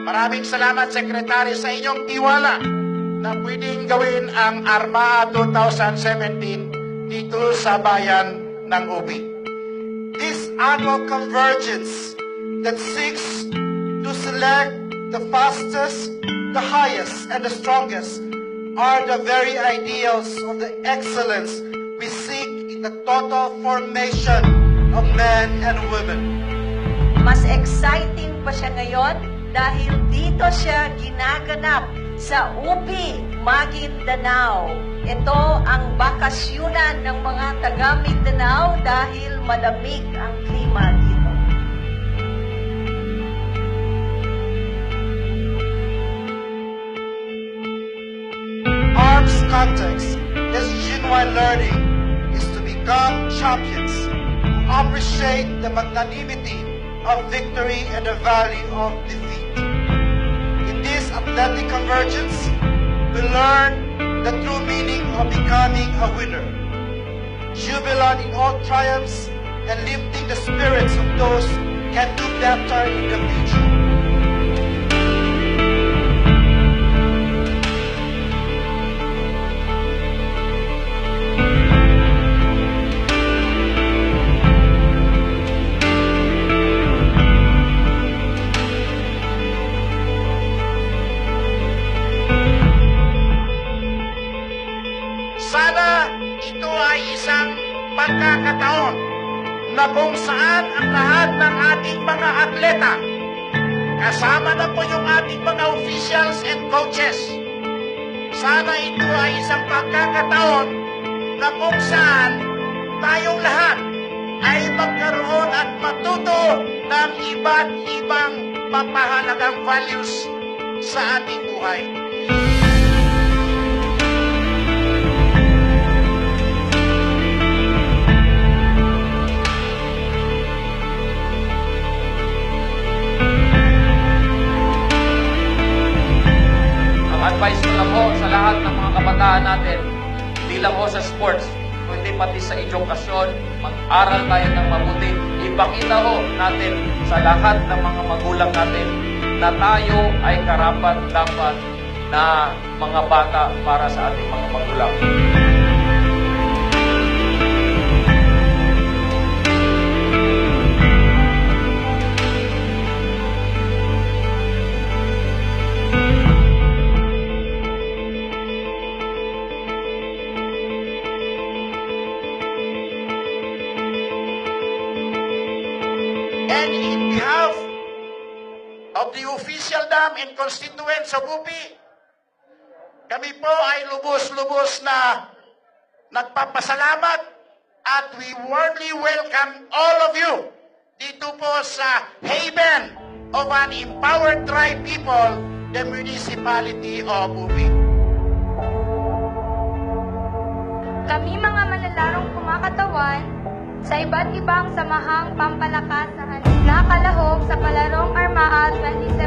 Maraming salamat, Secretary, sa inyong tiwala na pwedeng gawin ang Armaa 2017 dito sa bayan ng Ubi. This annual convergence that seeks to select the fastest, the highest, and the strongest are the very ideals of the excellence we seek in the total formation of men and women. Mas exciting pa siya ngayon dahil dito siya ginaganap sa Ubi, Maguindanao. Ito ang bakasyunan ng mga taga Mindanao dahil malamig ang klima dito. ARC's context is genuine learning is to become champions who appreciate the magnanimity of victory and the value of defeat. In this athletic convergence, we learn the true meaning of becoming a winner, jubilant in all triumphs and lifting the spirits of those who can do better in the future. Sana ito ay isang pagkakataon na kung saan ang lahat ng ating mga atleta, kasama na po yung ating mga officials and coaches, sana ito ay isang pagkakataon na kung saan tayong lahat ay magkaroon at matuto ng iba't ibang mapahalagang values sa ating buhay. Advice ko lang ho sa lahat ng mga kabataan natin, hindi lang ho sa sports, kundi pati sa edukasyon, mag-aral tayo ng mabuti. Ipakita ho natin sa lahat ng mga magulang natin na tayo ay karapat-dapat na mga bata para sa ating mga magulang. And in behalf of the official dam and constituents of Ubi, kami po ay lubos-lubos na nagpapasalamat at we warmly welcome all of you dito po sa haven of an empowered tribe people, the municipality of Ubi. Kami mga malalarong kumakatawan sa iba't ibang samahang pampalakasan na kalahok sa Palarong Armaa 2017